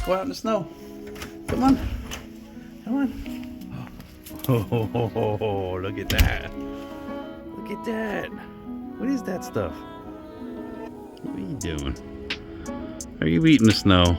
Go out in the snow. Come on. Come on. Oh, look at that. Look at that. What is that stuff? What are you doing? Are you eating the snow?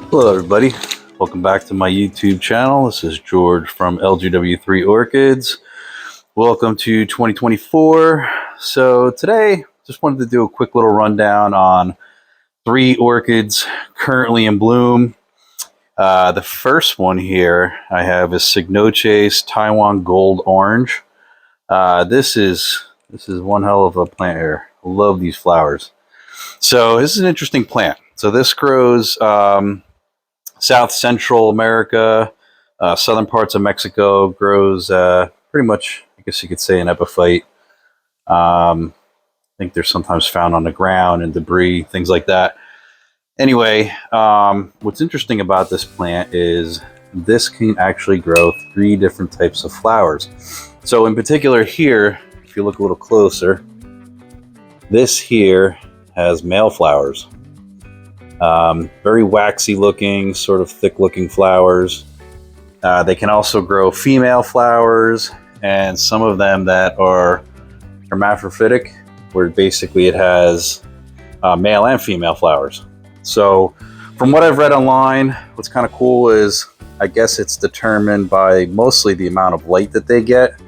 Hello everybody, welcome back to my YouTube channel. This is George from LGW3 Orchids. Welcome to 2024. So today, just wanted to do a quick little rundown on 3 orchids currently in bloom. The first one here I have is Signoche's Taiwan Gold Orange. This is one hell of a plant here. I love these flowers. So this is an interesting plant. So this grows South Central America, southern parts of Mexico, grows pretty much, I guess you could say, an epiphyte. I think they're sometimes found on the ground and debris, things like that. Anyway, what's interesting about this plant is this can actually grow 3 different types of flowers. So in particular here, if you look a little closer, this here has male flowers. Very waxy looking, sort of thick looking flowers. They can also grow female flowers, and some of them that are hermaphroditic, where basically it has male and female flowers. So from what I've read online, what's kind of cool is I guess it's determined by mostly the amount of light that they get.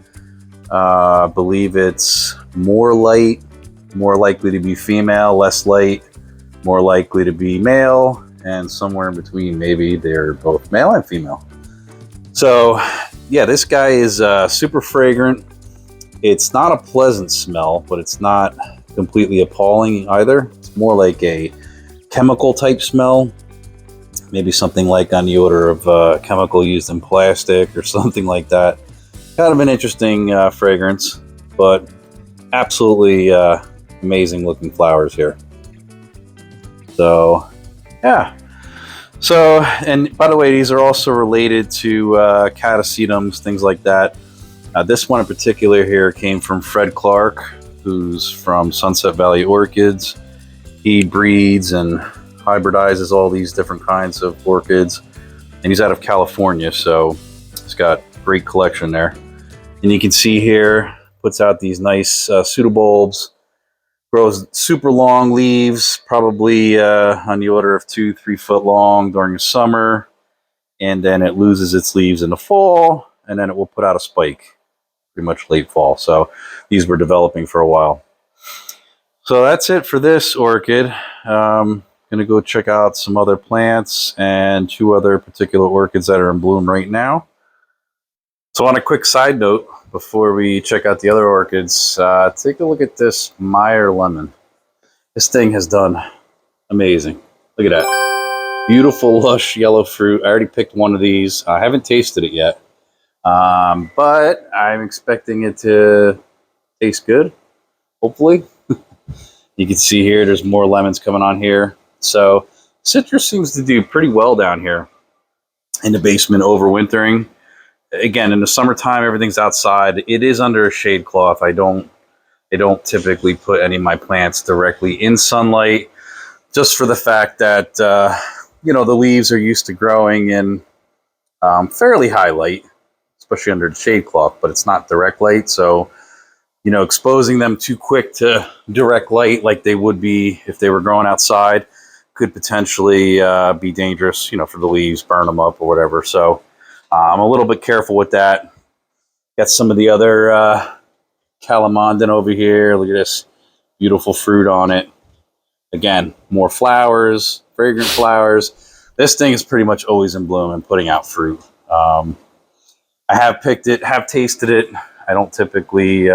I believe it's more light, more likely to be female, less light, more likely to be male, and somewhere in between, maybe they're both male and female. So yeah, this guy is super fragrant. It's not a pleasant smell, but it's not completely appalling either. It's more like a chemical type smell, maybe something like on the order of chemical used in plastic or something like that. Kind of an interesting fragrance, but absolutely amazing looking flowers here. So, yeah. So, and by the way, these are also related to catasetums, things like that. This one in particular here came from Fred Clark, who's from Sunset Valley Orchids. He breeds and hybridizes all these different kinds of orchids, and he's out of California, so he's got a great collection there. And you can see here, puts out these nice pseudobulbs. Grows super long leaves, probably on the order of 2-3 foot long during the summer, and then it loses its leaves in the fall, and then it will put out a spike pretty much late fall. So these were developing for a while. So that's it for this orchid. Gonna go check out some other plants and 2 other particular orchids that are in bloom right now. So on a quick side note, before we check out the other orchids, take a look at this Meyer lemon. This thing has done amazing. Look at that. Beautiful, lush yellow fruit. I already picked one of these. I haven't tasted it yet, but I'm expecting it to taste good, hopefully. You can see here, there's more lemons coming on here. So citrus seems to do pretty well down here in the basement overwintering. Again, in the summertime, everything's outside. It is under a shade cloth. I don't typically put any of my plants directly in sunlight, just for the fact that you know, the leaves are used to growing in fairly high light, especially under the shade cloth, but it's not direct light. So, you know, exposing them too quick to direct light like they would be if they were growing outside could potentially be dangerous, you know, for the leaves, burn them up or whatever. So I'm a little bit careful with that. Got some of the other calamondin over here. Look at this beautiful fruit on it. Again, more flowers, fragrant flowers. This thing is pretty much always in bloom and putting out fruit. I have picked it, have tasted it. I don't typically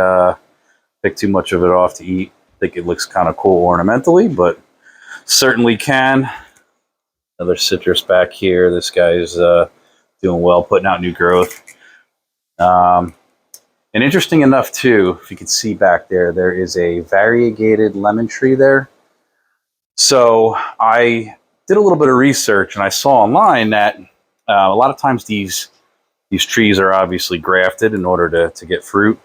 pick too much of it off to eat. I think it looks kind of cool ornamentally, but certainly can. Another citrus back here. This guy's doing well, putting out new growth. And interesting enough too, if you can see back there, there is a variegated lemon tree there. So I did a little bit of research and I saw online that a lot of times these trees are obviously grafted in order to get fruit.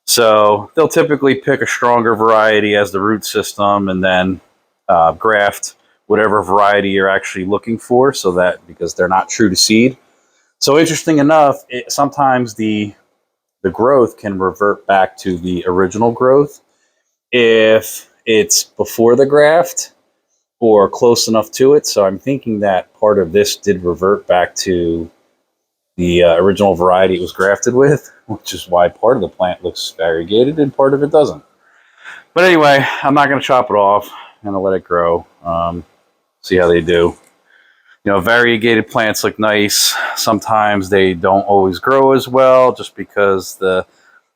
So they'll typically pick a stronger variety as the root system and then graft whatever variety you're actually looking for, so that because they're not true to seed. So interesting enough, sometimes the growth can revert back to the original growth if it's before the graft or close enough to it. So I'm thinking that part of this did revert back to the original variety it was grafted with, which is why part of the plant looks variegated and part of it doesn't. But anyway, I'm not going to chop it off. I'm going to let it grow, see how they do. You know, variegated plants look nice. Sometimes they don't always grow as well just because the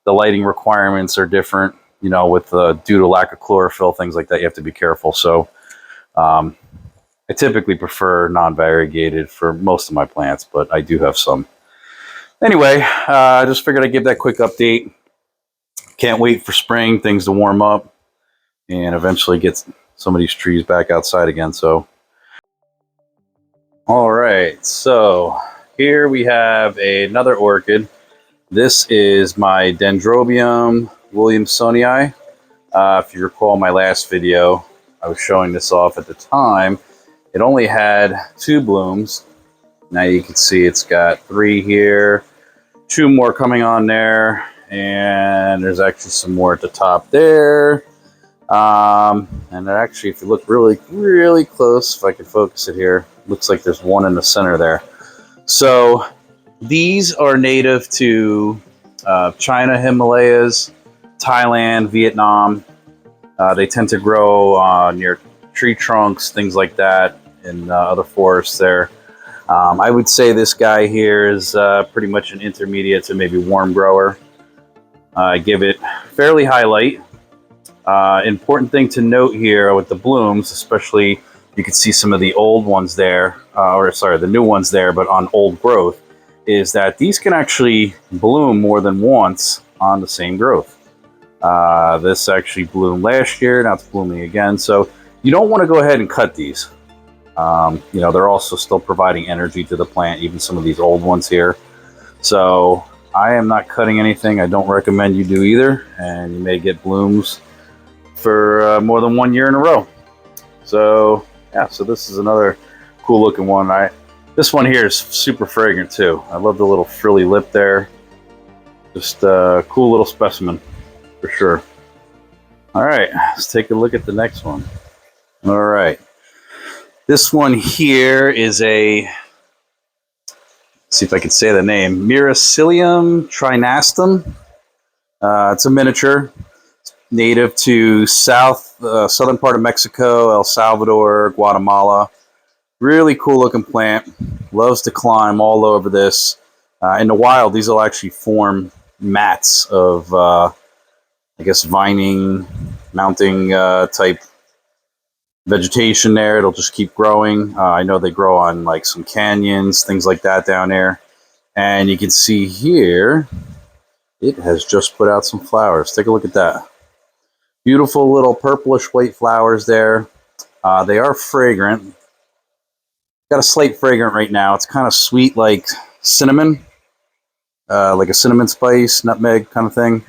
lighting requirements are different, you know, with due to lack of chlorophyll, things like that. You have to be careful. So I typically prefer non-variegated for most of my plants, but I do have some. Anyway, I just figured I'd give that quick update. Can't wait for spring, things to warm up, and eventually get some of these trees back outside again. So, all right, so here we have another orchid. This is my Dendrobium williamsonii. If you recall my last video, I was showing this off at the time. It only had 2 blooms. Now you can see it's got 3 here, 2 more coming on there, and there's actually some more at the top there. And actually, if you look really, really close, if I can focus it here, looks like there's 1 in the center there. So these are native to China, Himalayas, Thailand, Vietnam. They tend to grow near tree trunks, things like that, in other forests there. I would say this guy here is pretty much an intermediate to maybe warm grower. I give it fairly high light. Important thing to note here with the blooms, especially you can see some of the old ones there, or sorry, the new ones there, but on old growth, is that these can actually bloom more than once on the same growth. This actually bloomed last year, now it's blooming again. So you don't want to go ahead and cut these. You know, they're also still providing energy to the plant, even some of these old ones here. So I am not cutting anything. I don't recommend you do either, and you may get blooms for more than 1 year in a row. So yeah, so this is another cool looking one. This one here is super fragrant too. I love the little frilly lip there. Just a cool little specimen for sure. All right, let's take a look at the next one. All right. This one here is let's see if I can say the name, Myricillium trinastum. It's a miniature, native to southern part of Mexico, El Salvador, Guatemala. Really cool looking plant. Loves to climb all over this. In the wild, these will actually form mats of, I guess, vining, mounting type vegetation there. It'll just keep growing. I know they grow on like some canyons, things like that down there. And you can see here, it has just put out some flowers. Take a look at that. Beautiful little purplish white flowers there. They are fragrant. Got a slight fragrant right now. It's kind of sweet like cinnamon, like a cinnamon spice, nutmeg kind of thing.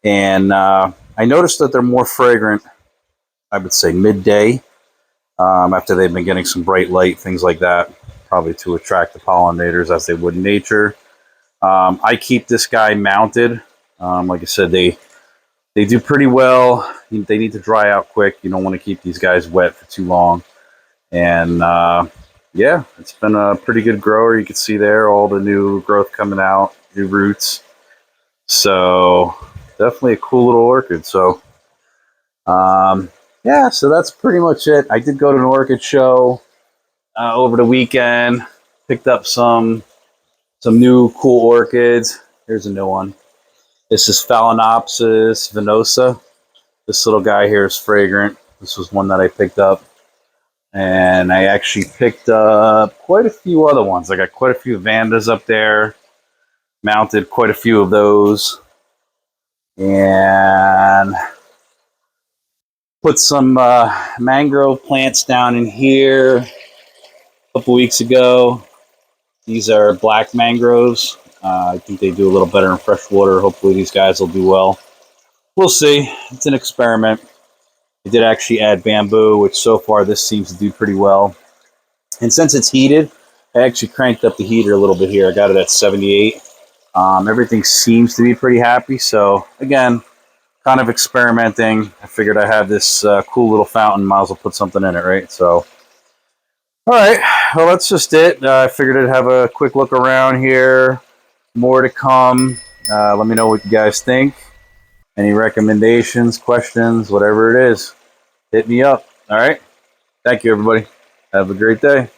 And I noticed that they're more fragrant, I would say midday. After they've been getting some bright light, things like that, probably to attract the pollinators as they would in nature. I keep this guy mounted. Like I said, they do pretty well. They need to dry out quick. You don't want to keep these guys wet for too long. And yeah, it's been a pretty good grower. You can see there all the new growth coming out, new roots. So definitely a cool little orchid. So, yeah, so that's pretty much it. I did go to an orchid show over the weekend. Picked up some new cool orchids. Here's a new one. This is Phalaenopsis venosa. This little guy here is fragrant. This was one that I picked up. And I actually picked up quite a few other ones. I got quite a few Vandas up there. Mounted quite a few of those. And put some mangrove plants down in here a couple weeks ago. These are black mangroves. I think they do a little better in fresh water. Hopefully these guys will do well. We'll see. It's an experiment. I did actually add bamboo, which so far this seems to do pretty well. And since it's heated, I actually cranked up the heater a little bit here. I got it at 78. Everything seems to be pretty happy. So again, kind of experimenting. I figured I had this cool little fountain. Might as well put something in it, right? So, all right. Well, that's just it. I figured I'd have a quick look around here. More to come. Let me know what you guys think. Any recommendations, questions, whatever it is, hit me up. All right. Thank you, everybody. Have a great day.